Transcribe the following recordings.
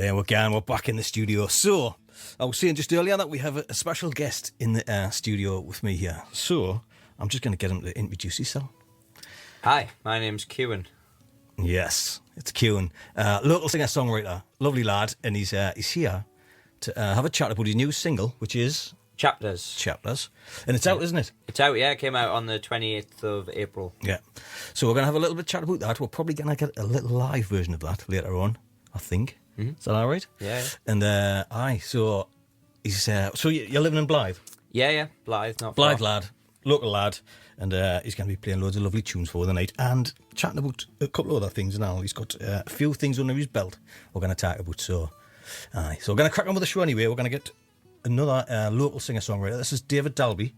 There we go, we're back in the studio. So, I was saying just earlier that we have a special guest in the studio with me here. So, I'm just going to get him to introduce himself. Hi, my name's Kewen. Yes, it's Kewen. Local singer-songwriter, lovely lad, and he's here to have a chat about his new single, which is... Chapters. And it's out, isn't it? It's out, yeah. It came out on the 28th of April. Yeah. So we're going to have a little bit of chat about that. We're probably going to get a little live version of that later on, I think. Mm-hmm. Is that all right? Yeah. And, so he's... so you're living in Blythe? Yeah. Blythe, not Blythe far. lad, local lad. And he's going to be playing loads of lovely tunes for the night and chatting about a couple of other things now. He's got a few things under his belt we're going to talk about. So we're going to crack on with the show anyway. We're going to get another local singer-songwriter. This is David Dalby.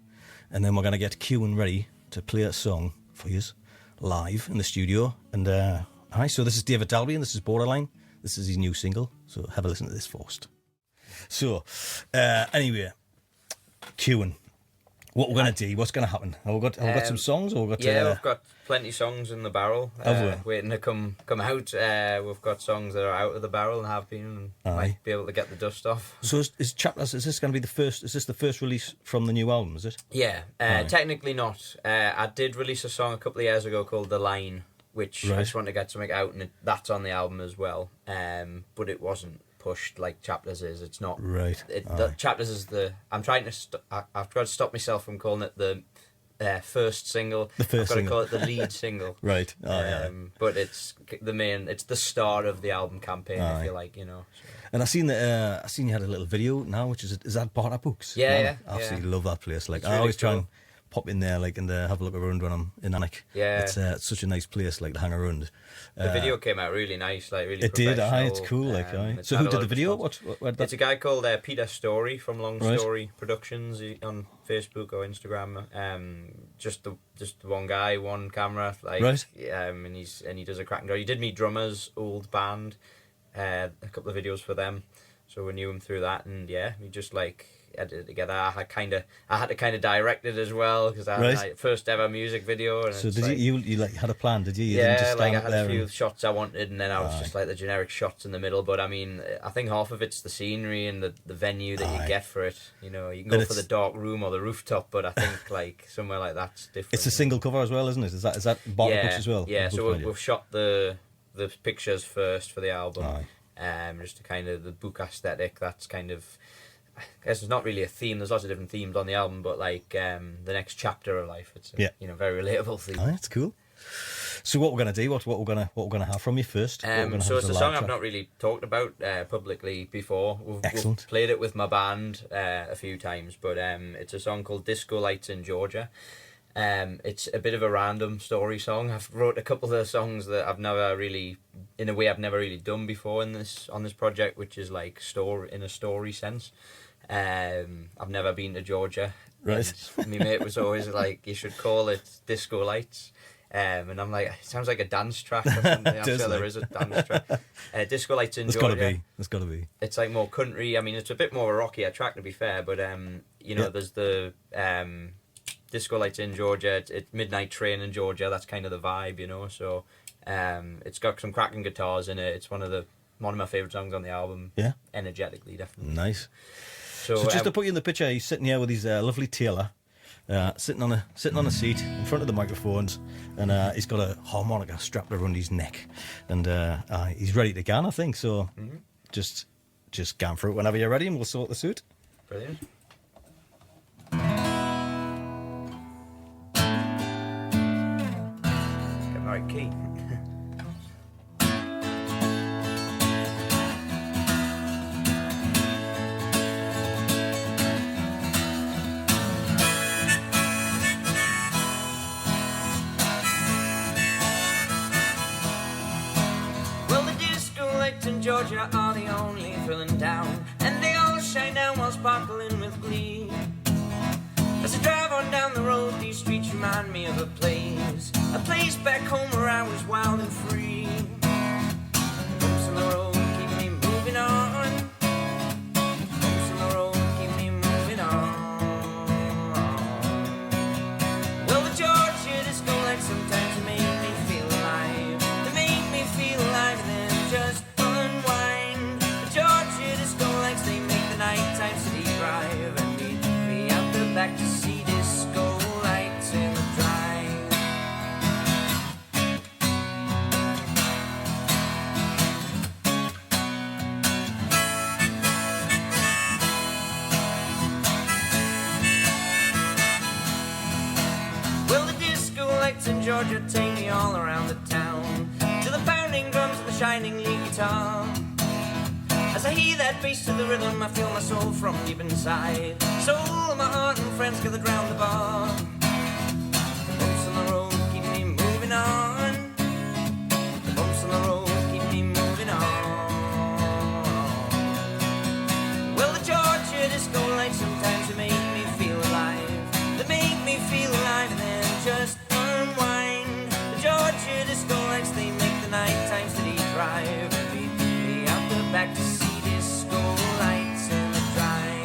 And then we're going to get Kewen ready to play a song for you live in the studio. And so this is David Dalby and this is Borderline. This is his new single. So have a listen to this first. So anyway, Kewen. What we're going to do, what's going to happen? Have we got some songs? Or we've got plenty of songs in the barrel waiting to come out. We've got songs that are out of the barrel and have been and might be able to get the dust off. So is Chapters, is this going to be the first release from the new album, is it? Yeah, technically not. I did release a song a couple of years ago called The Line, which I just wanted to get something out, and that's on the album as well. But it wasn't pushed like Chapters is. It's not right. The Chapters is the. I'm trying to. I've tried to stop myself from calling it the first single. The first. I've got single. to call it the lead single. Right. But it's the main. It's the start of the album campaign. If you like, you know. So. And I seen you had a little video now, which is that Barter Books? Yeah. I absolutely love that place. Like it's I really always try cool. and pop in there, like, and have a look around when I'm in Annick. Yeah. It's such a nice place, like, to hang around. The video came out really nice, like really. It did. Professional. It's cool, like. So who did the video? It's a guy called Peter Story from Long Story Productions on Facebook or Instagram. Just the one guy, one camera, like. Right. And he does a cracking job. He did me Drummer's old band, a couple of videos for them, so we knew him through that, and yeah, we just like. Edited it together. I had to kind of direct it as well because I had my first ever music video. And so did you like had a plan? Did you? You didn't just like I stand had a few shots I wanted, and then I was just like the generic shots in the middle. But I mean, I think half of it's the scenery and the venue that you get for it. You know, you can go for the dark room or the rooftop, but I think like somewhere like that's different. It's a single cover as well, isn't it? Is that Barter Books as well? Yeah. So we've shot the pictures first for the album. Just to kind of the book aesthetic. That's kind of. I guess it's not really a theme. There's lots of different themes on the album, but like the next chapter of life, it's a very relatable theme. That's cool. So what we're gonna do? What we're gonna have from you first? So it's a song I've not really talked about publicly before. We've played it with my band a few times, but it's a song called "Disco Lights in Georgia." It's a bit of a random story song. I've wrote a couple of songs that I've never really done before on this project, which is like in a story sense. I've never been to Georgia. Right. And my mate was always like, you should call it Disco Lights. And I'm like, it sounds like a dance track or something. I'm sure there is a dance track. Disco Lights in Georgia. There's got to be. It's like more country. I mean, it's a bit more of a rockier track to be fair, but there's the Disco Lights in Georgia. It's Midnight Train in Georgia. That's kind of the vibe, you know. So it's got some cracking guitars in it. It's one of my favourite songs on the album. Yeah. Energetically, definitely. Nice. So just to put you in the picture, he's sitting here with his lovely Teah, sitting on a seat in front of the microphones, and he's got a harmonica strapped around his neck, and he's ready to go, I think. So just go for it whenever you're ready, and we'll sort the suit. Brilliant. Get the right key. In Georgia are the only filling down, and they all shine down while sparkling with glee. As I drive on down the road, these streets remind me of a place back home where I was wild and free. Bumps on the road keep me moving on. Bumps on the road keep me moving on. Well, the Georgia disco lights sometimes make me feel alive. They make me feel alive and then just unwind. The back to see disco lights in the drive. Well, the disco lights in Georgia take me all around the town, to the pounding drums and the shining lead guitar. As I hear that bass to the rhythm, I feel my soul from deep inside. Soul of my heart and friends gathered round the bar. The bumps on the road keep me moving on. The bumps on the road keep me moving on. Well, the Georgia disco lights sometimes they make me feel alive. They make me feel alive and then just unwind. The Georgia disco lights, they make the night time steady drive. And lead me out the back to see disco lights in the drive.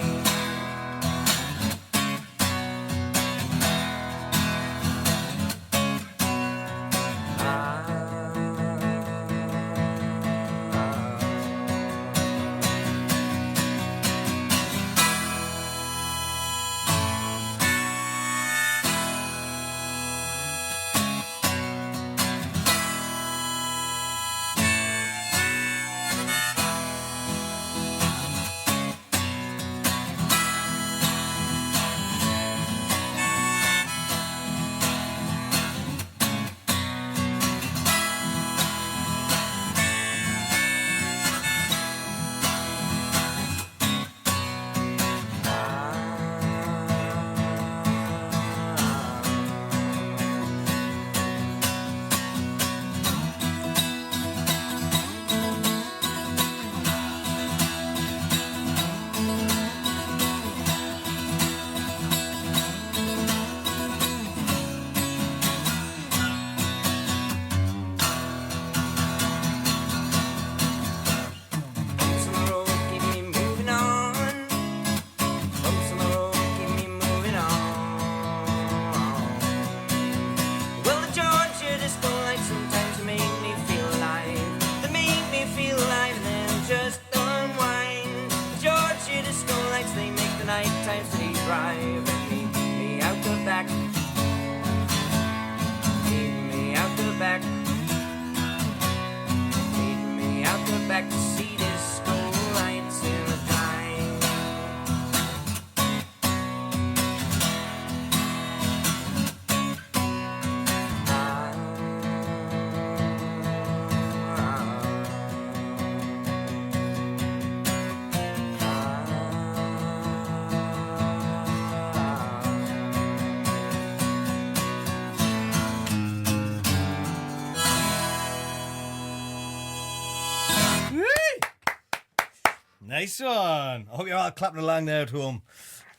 Nice one. I hope you're all clapping along there at home.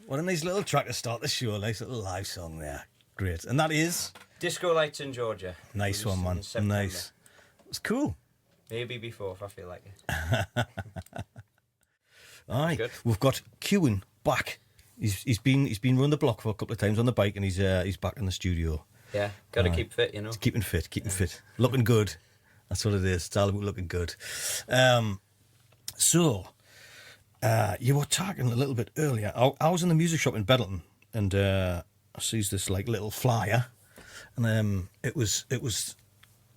What a nice little track to start the show. Nice little live song there. Great. And that is? Disco Lights in Georgia. Nice one, man. Nice. It's cool. Maybe before, if I feel like it. All right. Good. We've got Kewen back. He's been run the block for a couple of times on the bike, and he's back in the studio. Yeah, got to keep fit, you know. Keeping fit. Looking good. That's what it is. It's all about looking good. So, you were talking a little bit earlier. I was in the music shop in Beddelton, and I sees this like little flyer, and it was.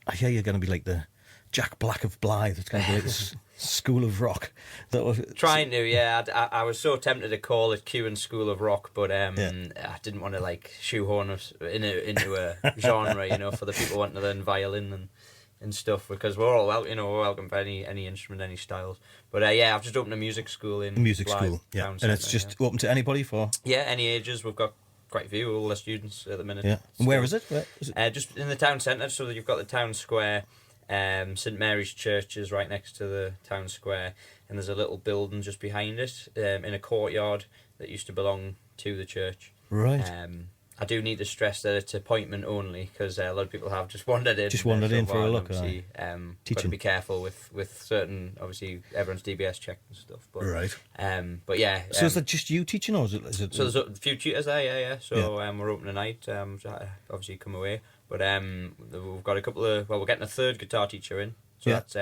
I hear you're going to be like the Jack Black of Blythe. It's going to be like this School of Rock. Trying to, yeah. I was so tempted to call it Kewen School of Rock, but I didn't want to like shoehorn us into a genre, you know, for the people wanting to learn violin and stuff, because we're all we're welcome for any instrument, any styles. But I've just opened a music school in Blythe, yeah, and Centre, it's just open to anybody for any ages. We've got quite a few, all the students at the minute. Yeah, and where is it? Just in the town centre, so that you've got the town square. St Mary's Church is right next to the town square, and there's a little building just behind it, in a courtyard that used to belong to the church. Right. I do need to stress that it's appointment only, because a lot of people have just wandered in. For a look. Obviously, got to be careful with certain, obviously, everyone's DBS check and stuff. But, right. But yeah. So is that just you teaching, or is it? So there's a few tutors there, yeah. So we're open tonight. Obviously, come away. But we've got a couple of. Well, we're getting a third guitar teacher in, so that's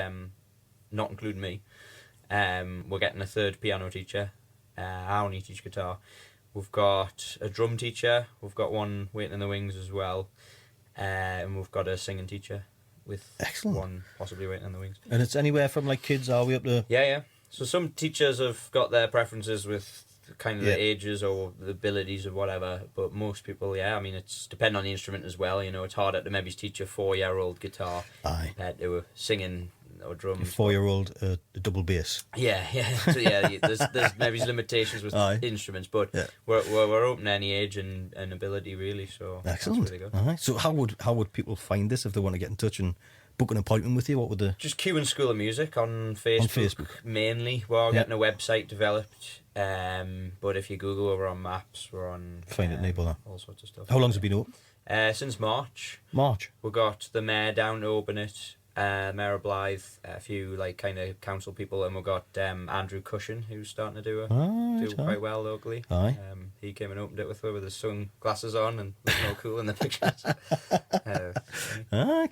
not including me. We're getting a third piano teacher. I only teach guitar. We've got a drum teacher. We've got one waiting in the wings as well. And we've got a singing teacher with one possibly waiting in the wings. And it's anywhere from like kids all the way up to... Yeah. So some teachers have got their preferences with kind of the ages or the abilities or whatever, but most people, I mean, it's depending on the instrument as well. You know, it's harder to maybe teach a 4-year-old guitar to a singing or drums. A 4-year-old a double bass. Yeah. So there's maybe limitations with instruments, but we're open to any age and ability really. So excellent. That's really good. So how would people find this if they want to get in touch and book an appointment with you? What would they... Just Kewen School of Music on Facebook. Mainly. We're getting a website developed, but if you Google, we're on maps, we're on... Find it, Neighbour. All sorts of stuff. How long's it been open? Since March. We got the mayor down to open it, Mayor of Blythe, a few like kind of council people, and we've got Andrew Cushion, who's starting to do quite well locally. He came and opened it with his sunglasses on and looking all cool in the pictures.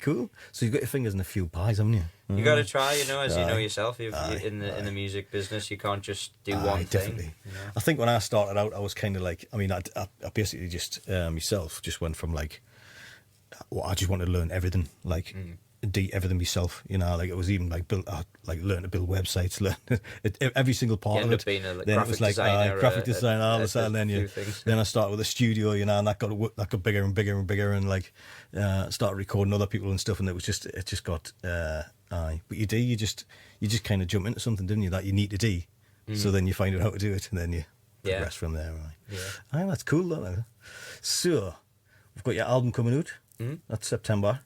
Cool. So you've got your fingers in a few pies, haven't you? You got to try, as you know yourself. In the music business, you can't just do one definitely. thing. You know? I think when I started out, I was kind of like, I mean, I basically just myself just went from like, I just wanted to learn everything, like. Everything myself, like it was even like learn to build websites, learn every single part of it. Then it was like graphic design, all of a sudden. Then I started with a studio, and that got bigger and bigger and bigger, and like started recording other people and stuff, and it just got But you just kind of jump into something, didn't you? That you need to do, so then you find out how to do it, and then you progress from there. Right? Yeah, that's cool, though. So we've got your album coming out. That's September.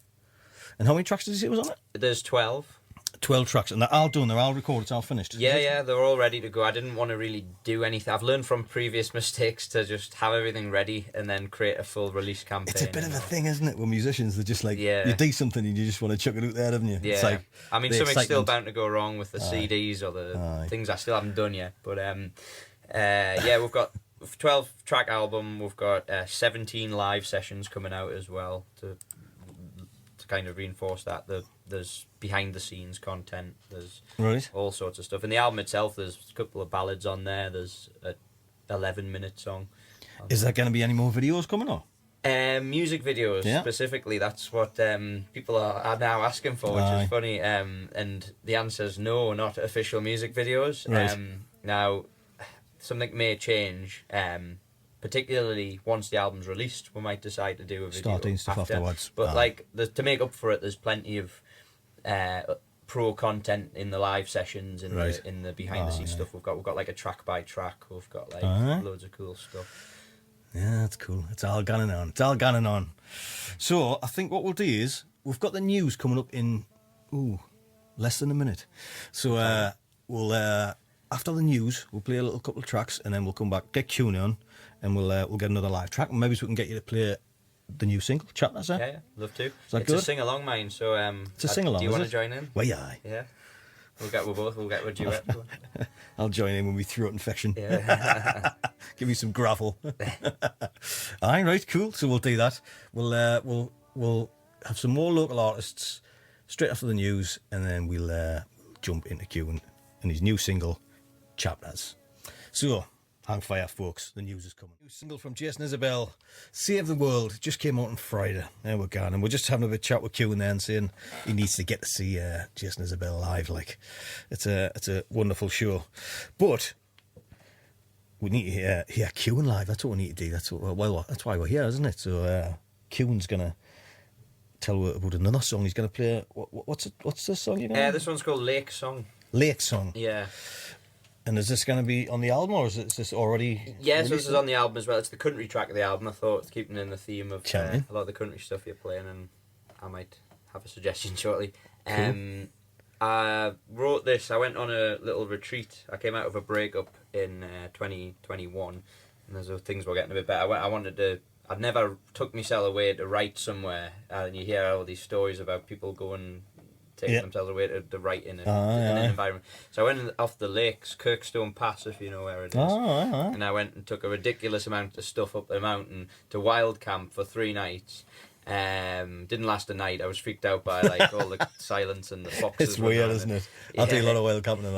And how many tracks did you say was on it? There's 12. 12 tracks, and they're all done, they're all recorded, it's all finished. Yeah, they're all ready to go. I didn't want to really do anything. I've learned from previous mistakes to just have everything ready and then create a full release campaign. It's a bit of a thing, isn't it, with musicians? They're just like, you do something and you just want to chuck it out there, haven't you? Yeah. It's like I mean, something's still bound to go wrong with the CDs or the things I still haven't done yet. But we've got a 12-track album. We've got 17 live sessions coming out as well to kind of reinforce that. There's behind the scenes content, there's all sorts of stuff. In the album itself, there's a couple of ballads on there, there's a 11-minute song. Is there going to be any more videos coming on? Music videos specifically, that's what people are now asking for, which is funny, and the answer is no, not official music videos. Now something may change, particularly once the album's released. We might decide to do a video. Start doing stuff afterwards. But to make up for it, there's plenty of pro content in the live sessions, in the behind the scenes stuff. We've got like a track by track. We've got like loads of cool stuff. Yeah, that's cool. It's all going on. So I think what we'll do is we've got the news coming up in less than a minute. So we'll after the news we'll play a little couple of tracks, and then we'll come back, get Kewen on, and we'll get another live track, and maybe we can get you to play the new single, Chapters. Yeah, love to. It's good? A sing-along, mine, so... it's a sing-along, do you want to join in? Well, yeah. Yeah. We'll get a duet. I'll join in with my throat infection. Yeah. Give me some gravel. Aye, right, cool. So we'll do that. We'll have some more local artists straight after the news, and then we'll jump into Kewen and his new single, Chapters. So... hang fire, folks. The news is coming. New single from Jason Isabel, Save the World, just came out on Friday. There we go. And we're just having a bit of chat with Kewen there and saying he needs to get to see Jason Isabel live. Like, it's a wonderful show. But we need to hear Kewen live. That's what we need to do. That's why we're here, isn't it? So Kewen's gonna tell us about another song. He's gonna play. What's this song? This one's called Lake Song. Lake Song. Yeah. And is this going to be on the album, or is this already... Yeah, so this is on the album as well. It's the country track of the album. I thought, keeping in the theme of a lot of the country stuff you're playing, and I might have a suggestion shortly. Cool. I wrote this, I went on a little retreat. I came out of a breakup in 2021, and those things were getting a bit better. I'd never took myself away to write somewhere, and you hear all these stories about people taking themselves away to write in an environment. So I went off the lakes, Kirkstone Pass, if you know where it is. And I went and took a ridiculous amount of stuff up the mountain to Wild Camp for 3 nights. Didn't last a night. I was freaked out by like all the silence and the foxes. It's weird, isn't it? I do a lot of wild camping, and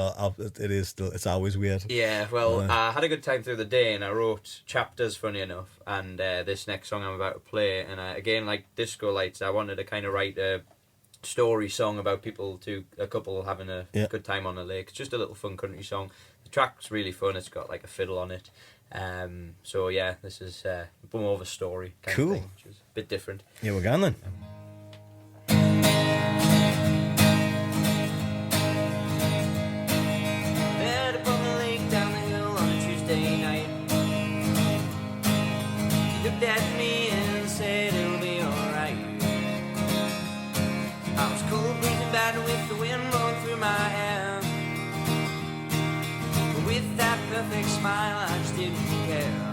it is still. It's always weird. Yeah, well, I had a good time through the day, and I wrote chapters, funny enough. And this next song I'm about to play, and again, like Disco Lights, I wanted to kind of write a story song about a couple having a good time on the lake. It's just a little fun country song. The track's really fun. It's got like a fiddle on it. So yeah, this is more of a story kind of thing, which is a bit different. Yeah, we're going then. There upon the lake down the hill on a Tuesday night. He looked at me and said it'll be alright. I was cold, breathing bad with the wind blowing through my hair. But with that perfect smile, I just didn't care.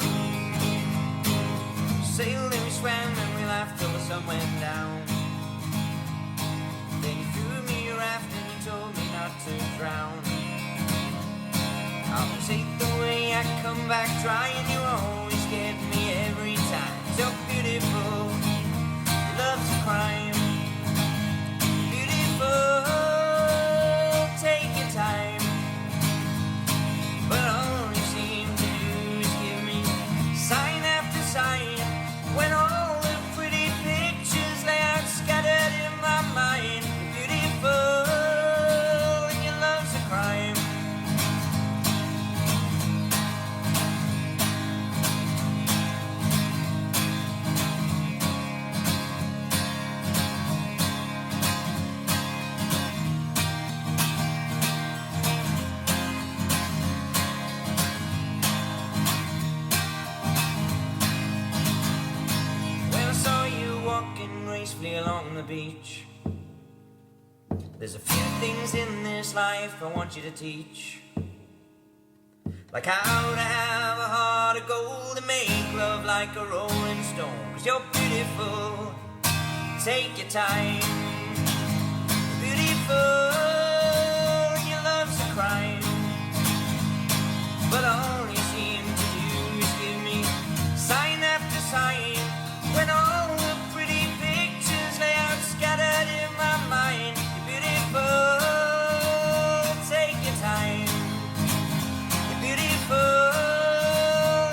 Sailed and we swam and we laughed till the sun went down. Then he threw me a raft and he told me not to drown. I was hate the way I come back dry, and you always get me every time. So beautiful, love's a crime. Beautiful, take your time. But all you seem to do is give me sign after sign. When all the pretty pictures lay out scattered in my mind. Beautiful, and your love's a crime. Gracefully along the beach. There's a few things in this life I want you to teach, like how to have a heart of gold and make love like a rolling stone. 'Cause you're beautiful, take your time. Beautiful, and your love's a crime. But all you seem to do is give me sign after sign. When all the pretty pictures lay out scattered in my mind. You're beautiful, take your time. You're beautiful,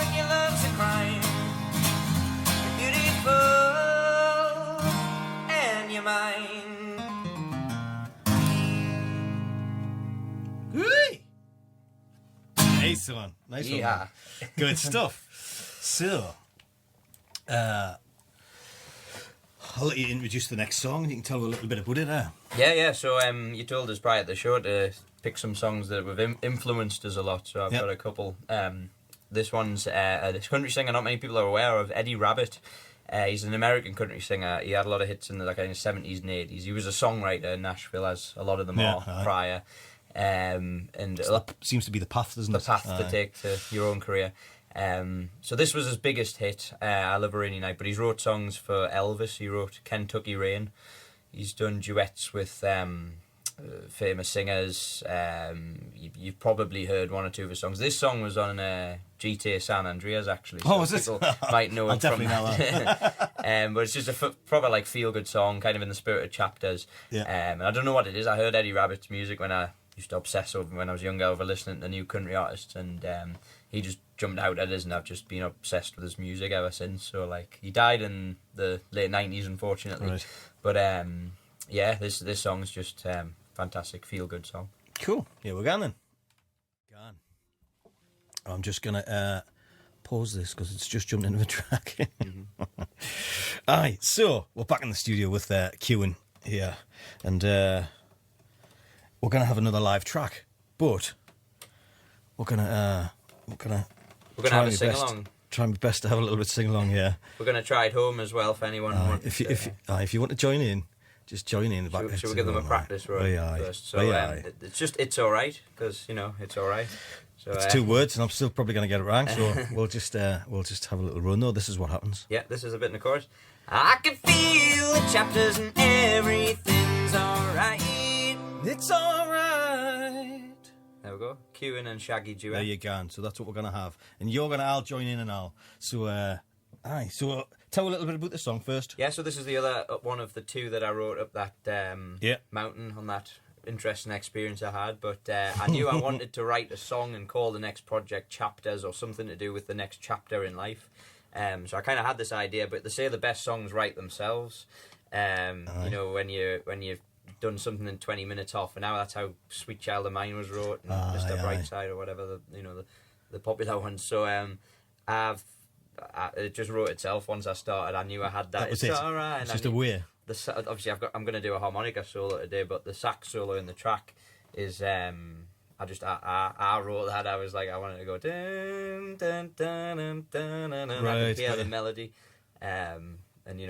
and your love's a crime. You're beautiful, and you're mine. Hey! Nice one. Nice Yeah. one. Good stuff. So, I'll let you introduce the next song and you can tell a little bit about it there. Yeah. So you told us prior to the show to pick some songs that have influenced us a lot. So I've got a couple. This one's this country singer not many people are aware of, Eddie Rabbitt. He's an American country singer. He had a lot of hits in the 70s and 80s. He was a songwriter in Nashville, as a lot of them are prior. And So that seems to be the path, doesn't it? The path to take to your own career. So this was his biggest hit, I Love a Rainy Night, but he's wrote songs for Elvis. He wrote Kentucky Rain. He's done duets with famous singers. You've probably heard one or two of his songs. This song was on GTA San Andreas, actually. So was it? People might know it from that. But it's just a proper like feel-good song, kind of in the spirit of chapters. Yeah. And I don't know what it is. I heard Eddie Rabbitt's music when I used to obsess over when I was younger over listening to new country artists, and he just jumped out at us, and I've just been obsessed with his music ever since. So like, he died in the late 90s, unfortunately. Right. But this song's just fantastic, feel good song. Cool. Yeah, we're going then. I'm just gonna pause this because it's just jumped into the track. Alright, so we're back in the studio with Kewen here, and we're gonna have another live track, but we're gonna have a sing along. Try my best to have a little bit sing along here. We're gonna try it home as well for anyone who wants. If you want to join in, just join in the back. Should we give them a practice run first? So it's all right, because it's all right. So, it's 2 words, and I'm still probably going to get it wrong. So we'll just have a little run. Though this is what happens. Yeah, this is a bit in the chorus. I can feel the chapters and everything's all right. It's all right. There we go. Kewen and Shaggy duet. There you go. So that's what we're going to have, and I'll join in and all. So Aye, so tell a little bit about the song first. Yeah, so this is the other one of the two that I wrote up that mountain on that interesting experience I had. But I knew I wanted to write a song and call the next project Chapters, or something to do with the next chapter in life. So I kind of had this idea, but they say the best songs write themselves. You know, when you've done something in 20 minutes, half an hour, that's how Sweet Child of Mine was wrote, and Mr. Brightside, or whatever, the popular ones. So it just wrote itself once I started. I knew I had that. That was it's it. all right. It's just a way. Obviously, I'm going to do a harmonica solo today, but the sax solo in the track is I wrote that. I was like, I wanted to go dun dun dun dun dun, and I could hear the melody. And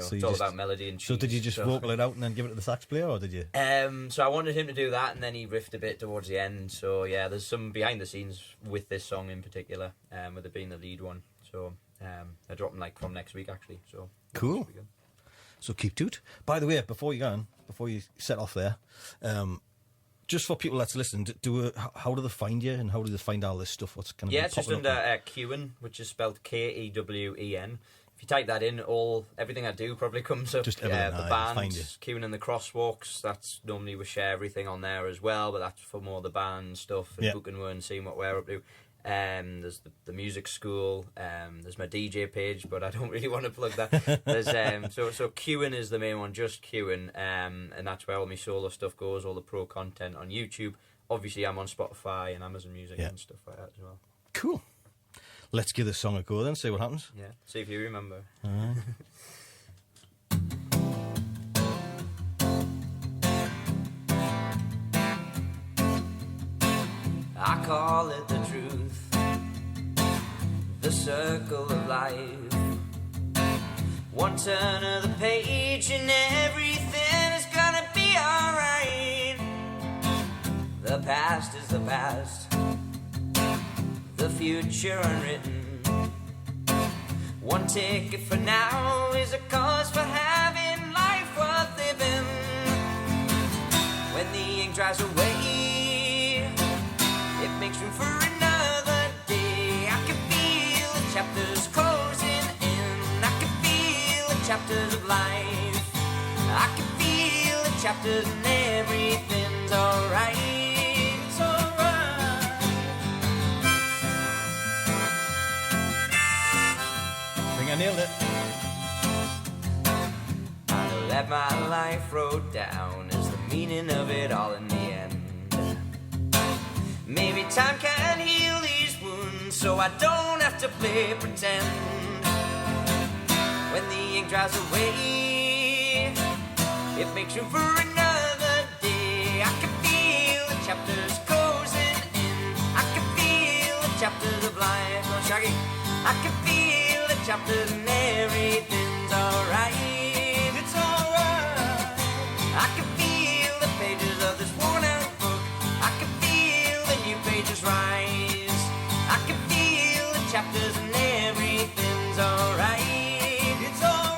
so it's all about melody and cheese. So did you just vocal it out and then give it to the sax player, or did you? So I wanted him to do that, and then he riffed a bit towards the end. So yeah, there's some behind the scenes with this song in particular, with it being the lead one. So I drop them from next week actually. So cool. So keep to it. By the way, before you set off there, just for people that's listening, how do they find you, and how do they find all this stuff? What's kind of it's just under Kewen, which is spelled Kewen. If you type that in, everything I do probably comes up. Just the band, Kewen and the Crosswalks. That's normally we share everything on there as well, but that's for more the band stuff and booking and seeing what we're up to. There's the music school. There's my DJ page, but I don't really want to plug that. There's so Kewen is the main one, just Kewen, and that's where all my solo stuff goes, all the pro content on YouTube. Obviously, I'm on Spotify and Amazon Music and stuff like that as well. Cool. Let's give this song a go then, see what happens. Yeah, see if you remember. I call it the truth, the circle of life. One turn of the page and everything is gonna be alright. The past is the past, the future unwritten. One ticket for now is a cause for having life worth living. When the ink dries away, it makes room for another day. I can feel the chapters closing in. I can feel the chapters of life. I can feel the chapters and everything's alright. It's alright. I think I nailed it. I let my life wrote down is the meaning of it all in the end. Maybe time can heal these wounds, so I don't have to play pretend. When the ink dries away, it makes room for another day. I can feel the chapters closing in. I can feel the chapters of life. Oh, Shaggy. I can feel the chapters and everything's alright. It's alright. I can feel the pages of this worn out book. I can feel the new pages rise. I can feel the chapters and everything's alright. It's alright.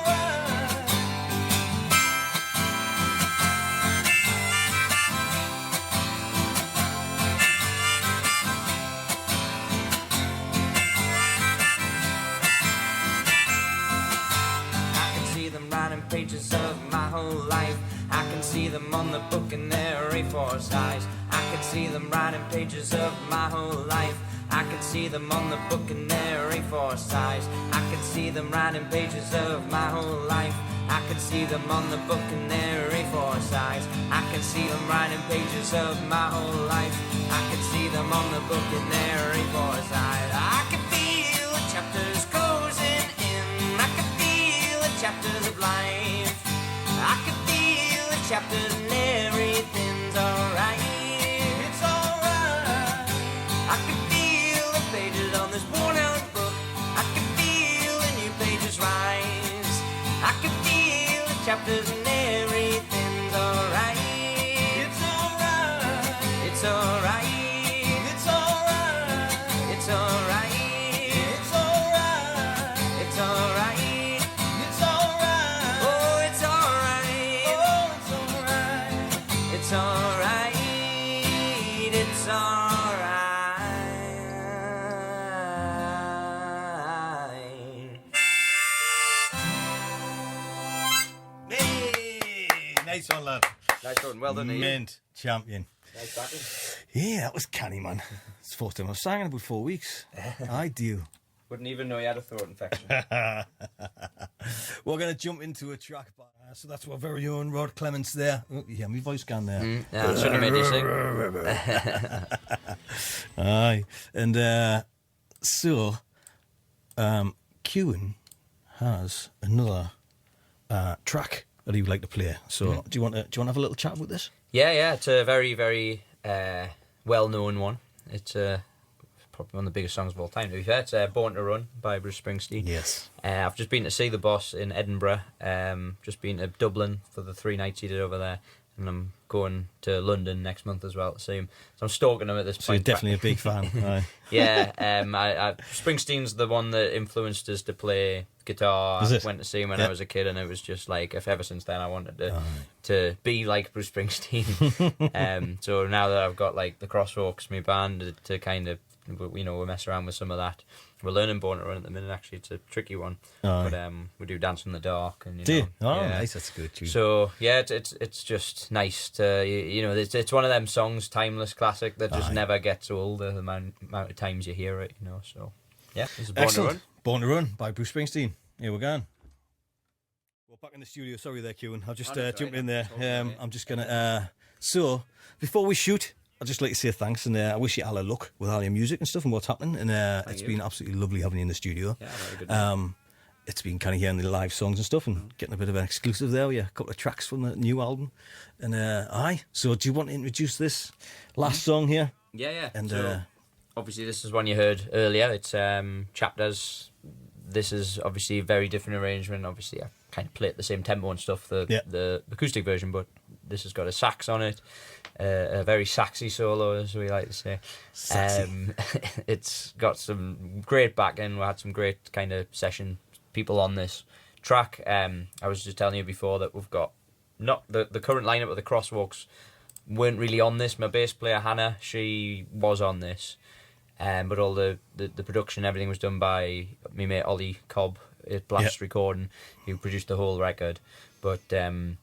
I can see them writing pages of my whole life. I can see them on the book and their A4 size. I can see them writing pages of my whole life. I can see them on the book and their A4 size. I can see them writing pages of my whole life. I can see them on the book and their A4 size. I can see them writing pages of my whole life. I can see them on the book and their A4 size. I can feel the chapters closing in. I can feel the chapters of life. I can feel the chapters and everything's alright. It's alright. I can feel the pages on this worn out book. I can feel the new pages rise. I can feel the chapters and everything's alright. It's alright. It's alright. It's alright. It's alright. It's alright. It's alright. It's alright. Oh, it's alright. Oh, it's alright. It's alright. It's alright. Nice one, lad. Nice one. Well done, Ian. Mint champion. Nice batting. Yeah, that was canny, man. It's the first time I've sang in about 4 weeks. Ideal. Wouldn't even know you had a throat infection. We're going to jump into a track. So that's our very own Rod Clements there. Oh, you hear my voice gone there. Yeah, I shouldn't have made you sing. Aye. And so, Kewen has another track that he would like to play. So do you want to have a little chat about this? Yeah, it's a very, very well-known one. It's probably one of the biggest songs of all time, to be fair. It's Born to Run by Bruce Springsteen. Yes. I've just been to see the boss in Edinburgh, just been to Dublin for the 3 nights he did over there, and I'm going to London next month as well to see him. So I'm stalking him at this point. So you're definitely a big fan. Aye. Yeah, Springsteen's the one that influenced us to play guitar. I went to see him when I was a kid, and it was just like, if ever since then I wanted to be like Bruce Springsteen. So now that I've got like the Crosswalks, my band, to kind of, we mess around with some of that. We're learning Born to Run at the minute. Actually, it's a tricky one, but we do Dance in the Dark, and nice. That's a good tune. So yeah, it's just nice to it's one of them songs, timeless classic that just never gets old. The amount of times you hear it, So yeah, this is Born to Run. Born to Run by Bruce Springsteen. Here we're going. We're back in the studio. Sorry there, Kewen. I'll just jump in there. I'm just gonna. So before we shoot, I'd just like to say thanks, and I wish you all a luck with all your music and stuff and what's happening. And it's been absolutely lovely having you in the studio. Yeah, very good. It's been kind of hearing the live songs and stuff, and getting a bit of an exclusive there. Yeah, a couple of tracks from the new album. And so do you want to introduce this last song here? Yeah. And so, obviously, this is one you heard earlier. It's Chapters. This is obviously a very different arrangement. Obviously, I kind of play at the same tempo and stuff. The acoustic version, but this has got a sax on it. A very saxy solo, as we like to say. It's got some great backing. We had some great kind of session people on this track. I was just telling you before that we've got not the current lineup of the Crosswalks weren't really on this. My bass player Hannah, she was on this, but all the production, everything was done by my mate Ollie Cobb at Blast Recording, who produced the whole record. But the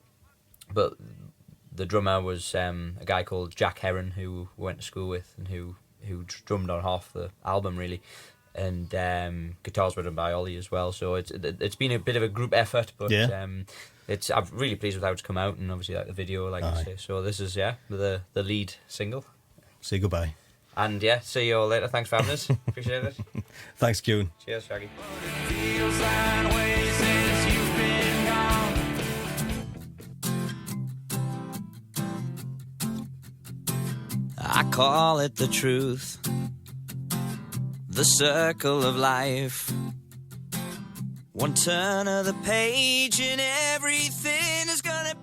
drummer was a guy called Jack Herron, who we went to school with, and who drummed on half the album really, and guitars were done by Ollie as well. So it's been a bit of a group effort, but I'm really pleased with how it's come out, and obviously like the video, like I say. So this is the lead single. Say goodbye. And see you all later. Thanks for having us. Appreciate it. Thanks, Kewen. Cheers, Shaggy. I call it the truth, the circle of life. One turn of the page and everything is gonna